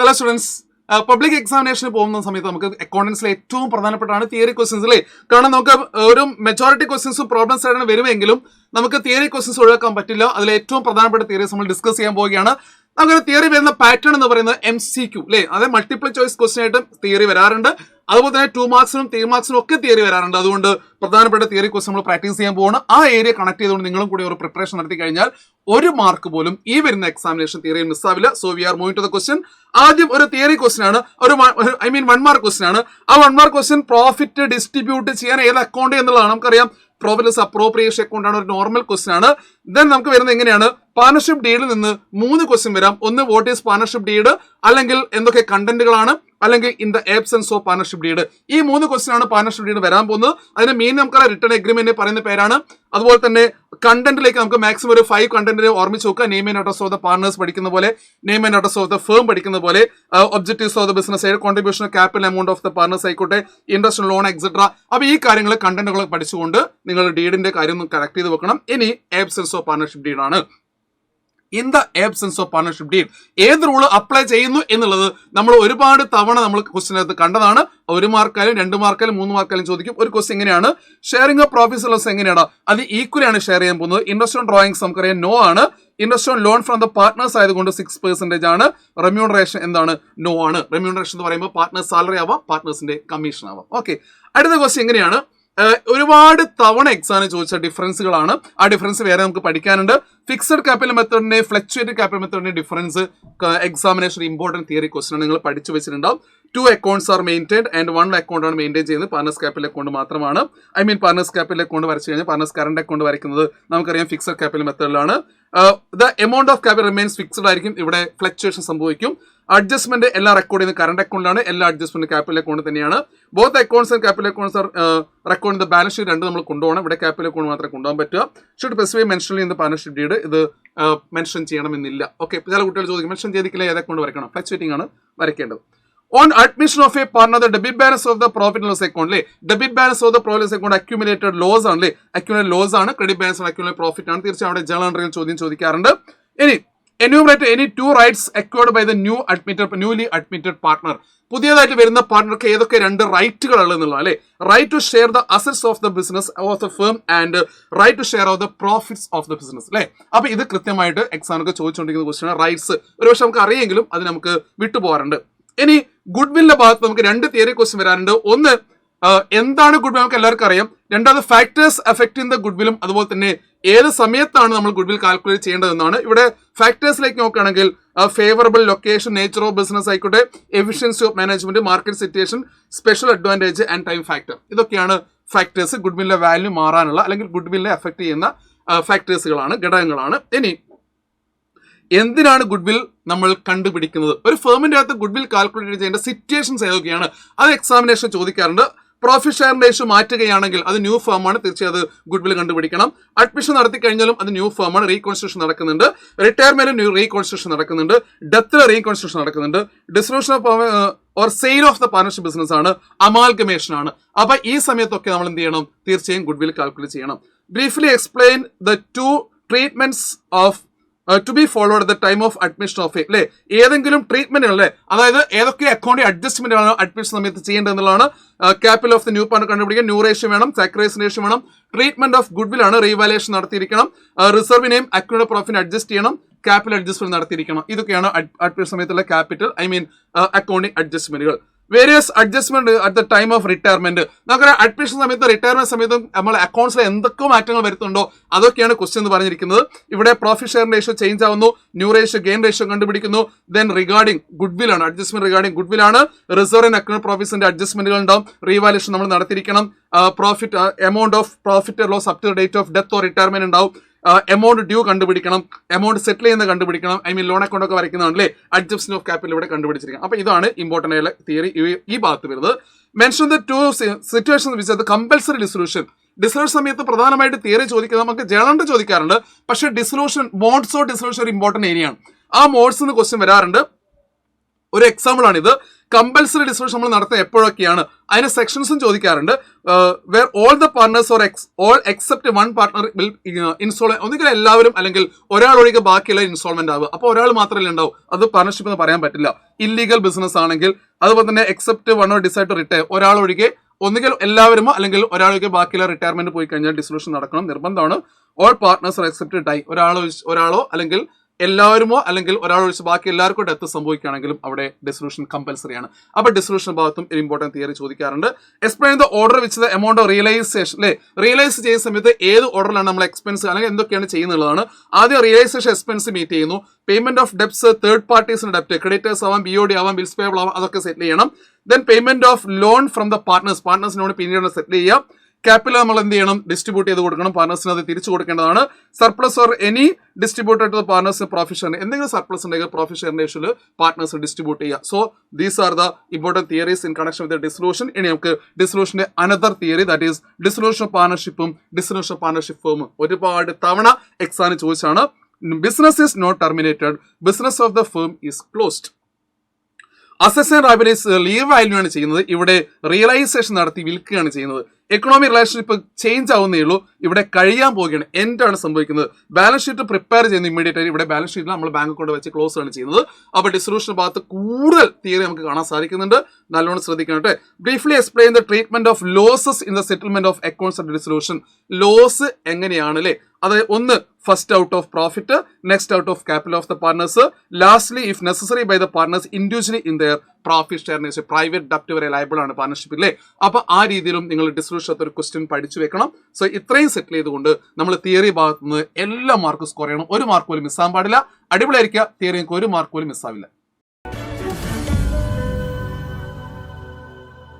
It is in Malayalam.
ഹലോ സ്റ്റുഡൻസ്, പബ്ലിക് എക്സാമിനേഷന് പോകുന്ന സമയത്ത് നമുക്ക് അക്കൗണ്ടൻസിലെ ഏറ്റവും പ്രധാനപ്പെട്ടാണ് തിയറി ക്വസ്റ്റ്യൻസ് അല്ലേ. കാരണം നമുക്ക് ഒരു മെജോറിറ്റി ക്വസ്റ്റ്യൻസും പ്രോബ്ലംസ് ആയിട്ടാണ് വരുമെങ്കിലും നമുക്ക് തിയറി ക്വസ്റ്റ്യൻസ് ഒഴിവാക്കാൻ പറ്റില്ല. അതിൽ ഏറ്റവും പ്രധാനപ്പെട്ട തിയറീസ് നമ്മൾ ഡിസ്കസ് ചെയ്യാൻ പോവുകയാണ്. അങ്ങനെ തിയറി വരുന്ന പാറ്റേൺ എന്ന് പറയുന്നത് MCQ അല്ലേ, അതായത് മൾട്ടിപ്പിൾ ചോയ്സ് ക്വസ്റ്റ്യൻ ആയിട്ടും തിയറി വരാറുണ്ട്. അതുപോലെ തന്നെ 2 മാർക്സിനും 3 മാർക്സിനും ഒക്കെ തിയറി വരാറുണ്ട്. അതുകൊണ്ട് പ്രധാനപ്പെട്ട തിയറി ക്വസ്റ്റ്യൻ നമ്മൾ പ്രാക്ടീസ് ചെയ്യാൻ പോവാണ്. ആ ഏരിയ കണക്ട് ചെയ്തുകൊണ്ട് നിങ്ങളും കൂടി ഒരു പ്രിപ്പറേഷൻ നടത്തി കഴിഞ്ഞാൽ 1 മാർക്ക് പോലും ഈ വരുന്ന എക്സാമിനേഷൻ തിയറിയിൽ മിസ്സാവില്ല. So we are moving to the question. ആദ്യം ഒരു തിയറി ക്വസ്റ്റ്യൻ ആണ്, ഒരു 1 മാർക്ക് ക്വസ്റ്റ്യൻ ആണ്. ആ 1 മാർക്ക് ക്വസ്റ്റ്യൻ പ്രോഫിറ്റ് ഡിസ്ട്രിബ്യൂട്ട് ചെയ്യാൻ ഏത് അക്കൗണ്ട് എന്നുള്ളതാണ്. നമുക്കറിയാം പ്രോഫിറ്റ് അപ്രോപ്രിയേഷൻ അക്കൗണ്ട് ആണ്, ഒരു നോർമൽ ക്വസ്റ്റ്യൻ ആണ്. ദെൻ നമുക്ക് വരുന്നത് എങ്ങനെയാണ്, പാർട്ണർഷിപ്പ് ഡീഡിൽ നിന്ന് 3 ക്വസ്റ്റ്യൻ വരാം. ഒന്ന് വാട്ട് ഈസ് പാർട്ണർഷിപ്പ് ഡീഡ്, അല്ലെങ്കിൽ എന്തൊക്കെ കണ്ടന്റുകളാണ്, അല്ലെങ്കിൽ in the absence of partnership deed. ഈ 3 ക്വസ്റ്റ്യൻ ആണ് പാർട്ണർഷിപ്പ് ഡീഡ് വരാൻ പോകുന്നത്. അതിന് മെയിൻ നമുക്ക് റിട്ടേൺ എഗ്രിമെന്റ് പറയുന്ന പേരാണ്. അതുപോലെ തന്നെ കണ്ടന്റിലേക്ക് നമുക്ക് മാക്സിമം ഒരു 5 കണ്ടന്റിനെ ഓർമ്മിച്ച് നോക്കുക. Name and address of the partners പഠിക്കുന്ന പോലെ, name and address of the firm പഠിക്കുന്ന പോലെ, ഒബ്ജക്റ്റീവ്സ് ഓഫ് ദ ബിസിനസ് ആയിട്ട്, contribution capital amount of the partners ആയിക്കോട്ടെ, ഇൻട്രസ്റ്റ് ലോൺ എക്സെട്ര. അപ്പൊ ഈ കാര്യങ്ങൾ കണ്ടന്റുകൾ പഠിച്ചുകൊണ്ട് നിങ്ങൾ ഡീഡിന്റെ കാര്യം ഒന്ന് കറക്റ്റ് ചെയ്ത് വെക്കണം. ഇനി ആബ്സെൻസ് ഓഫ് പാർട്ണർഷിപ്പ് ഡീഡ് ആണ്. In the absence of partnership deed ഏത് റൂള് അപ്ലൈ ചെയ്യുന്നു എന്നുള്ളത് നമ്മൾ ഒരുപാട് തവണ നമ്മൾ ക്വസ്റ്റിനകത്ത് കണ്ടതാണ്. 1 മാർക്കായാലും 2 മാർക്കായാലും 3 മാർക്കായാലും ചോദിക്കും. ഒരു ക്വസ്റ്റ്യൻ എങ്ങനെയാണ്, ഷെയറിംഗ് ഓഫ് പ്രോഫിറ്റ്സ് ലോസ് എങ്ങനെയാണ്, അത് ഈക്വലി ആണ് ഷെയർ ചെയ്യാൻ പോകുന്നത്. ഇൻട്രസ്റ്റ് ഓൺ ഡ്രോയിങ്സ് നമുക്കറിയാം നോ ആണ്. Interest on loan from the partners ആയതുകൊണ്ട് 6% ആണ്. റെമ്യൂണറേഷൻ എന്താണ്, നോ ആണ്. റെമ്യൂണറേഷൻ എന്ന് പറയുമ്പോൾ പാർട്ട്നേഴ്സ് സാലറി ആവാം, പാർട്ട്നേഴ്സിന്റെ കമ്മീഷൻ ആവാം. ഓക്കെ, അടുത്ത ക്വസ്റ്റ്യൻ എങ്ങനെയാണ്, ഒരുപാട് തവണ എക്സാമിന് ചോദിച്ച ഡിഫറൻസുകളാണ്. ആ ഡിഫറൻസ് വേറെ നമുക്ക് പഠിക്കാനുണ്ട്. ഫിക്സഡ് ക്യാപിറ്റൽ മെത്തേഡിന്റെ ഫ്ലക്ച്വേറ്റഡ് ക്യാപിറ്റൽ മെത്തേഡിന്റെ difference examination important theory question ആണ്, നിങ്ങൾ പഠിച്ചു വെച്ചിട്ടുണ്ടാവും. 2 accounts are maintained and 1 account ആണ് മെയിൻറ്റെയിൻ ചെയ്യുന്നത്. പാർട്ണേഴ്സ് ക്യാപിറ്റൽ അക്കൗണ്ട് മാത്രമാണ്. പാർട്ണേഴ്സ് ക്യാപിറ്റൽ അക്കൗണ്ട് വരച്ചു കഴിഞ്ഞാൽ പാർട്ണേഴ്സ് കറന്റ് അക്കൗണ്ട് വരയ്ക്കുന്നത് നമുക്കറിയാം ഫിക്സഡ് ക്യാപിറ്റൽ മെത്തേഡിലാണ്. The amount of capital remains fixed ആയിരിക്കും. ഇവിടെ ഫ്ലക്ച്വേഷൻ സംഭവിക്കും. അഡ്ജസ്റ്റ്മെന്റ് എല്ലാ റെക്കോർഡ് ചെയ്യുന്നത് കറന്റ് അക്കൗണ്ടിലാണ്. എല്ലാ അഡ്ജസ്റ്റ്മെന്റ് ക്യാപിറ്റൽ അക്കൗണ്ട് തന്നെയാണ്. Both accounts and capital accounts R record in the balance sheet രണ്ട് നമ്മൾ കൊണ്ടുപോകണം. ഇവിടെ ക്യാപിറ്റൽ അക്കൗണ്ട് മാത്രമേ കൊണ്ടുപോകാൻ പറ്റുക. Should specify mention in the partnership deed. ഇത് മെൻഷൻ ചെയ്യണമെന്നില്ല. ഓക്കെ, ചില കുട്ടികൾ ചോദിക്കും മെൻഷൻ ചെയ്തിട്ടില്ല ഏത് അക്കൗണ്ട് വരയ്ക്കണം. ഫ്ലക്ച്വേറ്റിംഗ് ആണ് വരയ്ക്കേണ്ടത്. On admission of a partner, the debit balance of the profit and loss account, അല്ലേ, debit balance of the profit and loss account accumulated loss ആണ്, അല്ലേ, accumulated loss ആണ്. credit balance ആണ് accumulated profit ആണ്. തീർച്ചയായും അവിടെ ജേണൽ എൻട്രിയിൽ ചോദ്യം ചോദിക്കാറുണ്ട്. ഇനി enumerate any 2 rights acquired by the newly admitted partner. പുതിയതായിട്ട് വരുന്ന പാർട്ണർക്ക് ഏതൊക്കെ 2 റൈറ്റുകൾ ഉള്ളതെന്നുള്ള, അല്ലെ, right to share the assets of the business of the firm and right to share of the profits of the business, അല്ലെ. അപ്പൊ ഇത് കൃത്യമായിട്ട് എക്സാമിനൊക്കെ ചോദിച്ചുകൊണ്ടിരിക്കുന്ന ക്വസ്റ്റ്യൻ. റൈറ്റ്സ് ഒരുപക്ഷെ നമുക്ക് അറിയെങ്കിലും അത് നമുക്ക് വിട്ടുപോകാറുണ്ട്. ഇനി ഗുഡ് വില്ലിന്റെ ഭാഗത്ത് നമുക്ക് 2 തിയറി ക്വസ്റ്റ്യൻ വരാറുണ്ട്. ഒന്ന്, എന്താണ് ഗുഡ് വിൽ നമുക്ക് എല്ലാവർക്കും അറിയാം. രണ്ടാമത് factors affect in the good വില്ലും, അതുപോലെ തന്നെ ഏത് സമയത്താണ് നമ്മൾ ഗുഡ് വിൽ കാൽക്കുലേറ്റ് ചെയ്യേണ്ടതെന്നാണ്. ഇവിടെ ഫാക്ടേഴ്സിലേക്ക് നോക്കുകയാണെങ്കിൽ favourable location, nature of business ആയിക്കോട്ടെ, efficiency of management, market situation, special advantage and time factor. ഇതൊക്കെയാണ് ഫാക്ടേഴ്സ്, ഗുഡ് വില്ലിന്റെ വാല്യൂ മാറാനുള്ള അല്ലെങ്കിൽ ഗുഡ് വില്ലിനെ അഫക്ട് ചെയ്യുന്ന ഫാക്ടേഴ്സുകളാണ്, ഘടകങ്ങളാണ്. ഇനി എന്തിനാണ് ഗുഡ് വിൽ നമ്മൾ കണ്ടുപിടിക്കുന്നത്, ഒരു ഫേമിന്റെ അകത്ത് ഗുഡ് വിൽ കാൽക്കുലേറ്റ് ചെയ്യേണ്ട സിറ്റുവേഷൻസ് ഏതൊക്കെയാണ്, അത് എക്സാമിനേഷൻ ചോദിക്കാറുണ്ട്. പ്രോഫിറ്റ് ഷെയർ റേഷ്യോ മാറ്റുകയാണെങ്കിൽ അത് ന്യൂ ഫേം ആണ്, തീർച്ചയായും അത് ഗുഡ് വിൽ കണ്ടുപിടിക്കണം. അഡ്മിഷൻ നടത്തി കഴിഞ്ഞാലും അത് ന്യൂ ഫേം ആണ്, റീകോൺസ്ട്രക്ഷൻ നടക്കുന്നുണ്ട്. റിട്ടയർമെന്റ് റീകോൺസ്ട്രക്ഷൻ നടക്കുന്നുണ്ട്. ഡെത്ത് റീകോൺസ്ട്രക്ഷൻ നടക്കുന്നുണ്ട്. Distribution of or sale of the partnership business ആണ്, അമാൽഗമേഷൻ ആണ്. അപ്പൊ ഈ സമയത്തൊക്കെ നമ്മൾ എന്ത് ചെയ്യണം, തീർച്ചയായും ഗുഡ് വിൽ കാൽക്കുലേറ്റ് ചെയ്യണം. Briefly explain the 2 treatments of two be followed at the time of admission of, അല്ലെ, ഏതെങ്കിലും ട്രീറ്റ്മെന്റുകൾ, അല്ലെ, അതായത് ഏതൊക്കെ അക്കൗണ്ടിൽ അഡ്ജസ്റ്റ്മെന്റ് ആണ് അഡ്മിഷൻ സമയത്ത് ചെയ്യേണ്ടത് എന്നുള്ളതാണ്. Capital of the new partner കണ്ടുപിടിക്കാൻ ന്യൂ റേഷ്യോ വേണം, സാക്രിഫൈസ് റേഷ്യോ വേണം. ട്രീറ്റ്മെന്റ് ഓഫ് ഗുഡ് വിൽ ആണ്, റീവാലുവേഷൻ നടത്തിയിരിക്കണം. റിസർവിനെയും അക്യൂമുലേറ്റഡ് പ്രോഫിറ്റ് അഡ്ജസ്റ്റ് ചെയ്യണം, ക്യാപിറ്റൽ അഡ്ജസ്റ്റ്മെന്റ് നടത്തിയിരിക്കണം. ഇതൊക്കെയാണ് അഡ്മിഷൻ സമയത്തുള്ള ക്യാപിറ്റൽ അക്കൗണ്ടിങ് അഡ്ജസ്റ്റ്മെന്റുകൾ. Various adjustment at the time of retirement. നമുക്കറിയാം അഡ്മിഷൻ സമയത്ത് റിട്ടയർമെന്റ് സമയത്തും നമ്മൾ അക്കൗണ്ട്സിൽ എന്തൊക്കെ മാറ്റങ്ങൾ വരുത്തുന്നുണ്ടോ അതൊക്കെയാണ് ക്വസ്റ്റ്യൻ എന്ന് പറഞ്ഞിരിക്കുന്നത്. ഇവിടെ പ്രോഫിറ്റ് ഷെയർ റേഷ്യോ ചേഞ്ച് ആവുന്നു, ന്യൂ റേഷ്യോ ഗെയിൻ റേഷ്യോ കണ്ടുപിടിക്കുന്നു. ദെൻ റിഗാർഡിംഗ് ഗുഡ് വിൽ ആണ്, അഡ്ജസ്റ്റ്മെന്റ് റിഗാർഡിംഗ് ഗുഡ് വിൽ ആണ്. റിസർവ് ആൻഡ് അക്യൂമുലേറ്റഡ് പ്രോഫിറ്റ്സിന്റെ അഡ്ജസ്റ്റ്മെന്റുകൾ ഉണ്ടാവും. റീവാലുവേഷൻ നമ്മൾ നടത്തിയിരിക്കണം. Profit amount of profit loss up to date of death or retirement ഉണ്ടാവും. എമൗണ്ട് ഡ്യൂ കണ്ടുപിടിക്കണം, എമൗണ്ട് സെറ്റിൽ ചെയ്യുന്ന കണ്ടുപിടിക്കണം. ലോൺ അക്കൗണ്ട് ഒക്കെ വരയ്ക്കുന്നതാണല്ലേ, അഡ്ജസ്റ്റ്മെന്റ് ഓഫ് ക്യാപിറ്റൽ ഇവിടെ കണ്ടുപിടിച്ചിരിക്കണം. അപ്പൊ ഇതാണ് ഇമ്പോർട്ടന്റ് ആയ തിയറി ഈ ഭാഗത്ത് വരുന്നത്. Mention the 2 situations which the compulsory dissolution. Dissolution സമയത്ത് പ്രധാനമായിട്ട് തിയറി ചോദിക്കുന്നത് നമുക്ക് ജേണലിൽ ചോദിക്കാറുണ്ട്. പക്ഷെ ഡിസൊല്യൂഷൻ, മോഡ്സ് ഓഫ് ഡിസൊല്യൂഷൻ ഒരു ഇമ്പോർട്ടന്റ് ഏരിയ ആണ്. ആ മോഡ്സ് ക്വസ്റ്റ്യൻ വരാറുണ്ട്. ഒരു എക്സാമ്പിൾ ആണ് ഇത്. കമ്പൽസറി ഡിസ്ട്രിബ്യൂഷൻ നമ്മൾ നടത്തുന്നത് എപ്പോഴൊക്കെയാണ്, അതിന് സെക്ഷൻസും ചോദിക്കാറുണ്ട്. Where all the partners or all except one partner will install, ഒന്നുകിൽ എല്ലാവരും അല്ലെങ്കിൽ ഒരാൾ ഒഴികെ ബാക്കിയുള്ള ഇൻസ്റ്റോൾമെന്റ് ആവുക. അപ്പോൾ ഒരാൾ മാത്രമല്ലേ ഉണ്ടാവും, അത് പാർട്ണർഷിപ്പ് എന്ന് പറയാൻ പറ്റില്ല. ഇല്ലീഗൽ ബിസിനസ് ആണെങ്കിൽ, അതുപോലെ തന്നെ except one or decide to retire, ഒരാൾ ഒഴികെ ഒന്നുകിൽ എല്ലാവരുമോ അല്ലെങ്കിൽ ഒരാളൊക്കെ ബാക്കിയുള്ള റിട്ടയർമെന്റ് പോയി കഴിഞ്ഞാൽ ഡിസൊല്യൂഷൻ നടക്കണം, നിർബന്ധമാണ്. All partners are except die, ഒരാളോ അല്ലെങ്കിൽ എല്ലാവരുമോ അല്ലെങ്കിൽ ഒരാൾ ഒഴിച്ച് ബാക്കി എല്ലാവർക്കും ഡെത്ത് സംഭവിക്കുകയാണെങ്കിലും അവിടെ ഡിസൊല്യൂഷൻ കമ്പൽസറി ആണ്. അപ്പൊ ഡിസൊല്യൂഷൻ ഭാഗത്തും ഒരു ഇമ്പോർട്ടന്റ് തിയറി ചോദിക്കാറുണ്ട്. Explain the order which the amount of realisation, അല്ലെ, റിയലൈസ് ചെയ്യുന്ന സമയത്ത് ഏത് ഓർഡറിലാണ് നമ്മൾ എക്സ്പെൻസ് അല്ലെങ്കിൽ എന്തൊക്കെയാണ് ചെയ്യുന്നുള്ളതാണ്. ആദ്യം റിയലൈസേഷൻ എക്സ്പെൻസ് മീറ്റ് ചെയ്യുന്നു. പേയ്മെന്റ് ഓഫ് ഡെപ്റ്റ്സ്, തേർഡ് പാർട്ടീസിന് ഡെപ്റ്റ്, ക്രെഡിറ്റേഴ്സ് ആവാം, BOD ആവാം, ബിൽസ് പേബിൾ ആവാം, അതൊക്കെ സെറ്റിൽ ചെയ്യണം. Then payment of loan from the പാർട്ട്നേഴ്സിനോട് പിന്നീട് സെറ്റിൽ ചെയ്യാം. ക്യാപിറ്റൽ നമ്മൾ എന്ത് ചെയ്യണം, ഡിസ്ട്രിബ്യൂട്ട് ചെയ്ത് കൊടുക്കണം, പാർട്ണേഴ്സിന് അത് തിരിച്ചു കൊടുക്കേണ്ടതാണ്. Surplus or any distributed to partners profit share, എന്തെങ്കിലും സർപ്ലസ് ഉണ്ടെങ്കിൽ പ്രോഫിറ്റ് ഷെയറിന്റെ ഇഷ്യൂല് പാർട്ണേഴ്സ് ഡിസ്ട്രിബ്യൂട്ട് ചെയ്യുക. So these are the important theories in connection with dissolution. ഇനി നമുക്ക് ഡിസൊല്യൂഷന്റെ another theory, that is dissolution of പാർട്ണർഷിപ്പും ഡിസൊല്യൂഷൻ ഓഫ് പാർട്ണർഷിപ്പ് ഫേമും ഒരുപാട് തവണ എക്സാമിന് ചോദിച്ചാണ്. Business is not terminated, business of the firm is closed. അസസ് ആൻഡ് ലയബിലിറ്റീസ് ലീവ് വാല്യൂ ആണ് ചെയ്യുന്നത്, ഇവിടെ റിയലൈസേഷൻ നടത്തി വിൽക്കുകയാണ് ചെയ്യുന്നത്. എക്കണോമിക് റിലേഷൻഷിപ്പ് ചേഞ്ച് ആവുന്നേ ഉള്ളൂ, ഇവിടെ കഴിയാൻ പോവുകയാണ്, എൻഡ് ആണ് സംഭവിക്കുന്നത്. ബാലൻസ് ഷീറ്റ് പ്രിപ്പയർ ചെയ്യുന്ന ഇമ്മീഡിയറ്റ് ആയി ഇവിടെ ബാലൻസ് ഷീറ്റിൽ നമ്മൾ ബാങ്ക് അക്കൗണ്ട് വെച്ച് ക്ലോസ് ആണ് ചെയ്യുന്നത്. അപ്പോൾ ഡിസൊല്യൂഷൻ ഭാഗത്ത് കൂടുതൽ തിയറി നമുക്ക് കാണാൻ സാധിക്കുന്നുണ്ട്, നല്ലോണം ശ്രദ്ധിക്കണം. Briefly explain the treatment of losses in the settlement of accounts and dissolution. Loss എങ്ങനെയാണ്, അല്ലെ, അത് ഒന്ന് first out of profit, next out of capital of the partners, lastly if necessary by the partners individually in their profit share. Private ഡെപ്റ്റ് വരെ ലയബിൾ ആണ് പാർട്ണർഷിപ്പ്, അല്ലേ. അപ്പൊ ആ രീതിയിലും നിങ്ങൾ ഡിസൊല്യൂഷൻ ഒരു ക്വസ്റ്റ്യൻ പഠിച്ചു വെക്കണം. സോ ഇത്രയും സെറ്റിൽ ചെയ്തുകൊണ്ട് നമ്മൾ തിയറി ഭാഗത്ത് നിന്ന് എല്ലാ മാർക്കും സ്കോർ ചെയ്യണം, ഒരു മാർക്ക് പോലും മിസ്സാൻ പാടില്ല. അടിപൊളിയായിരിക്കുക, തിയറി നിങ്ങൾക്ക് ഒരു മാർക്ക് പോലും മിസ്സാവില്ല.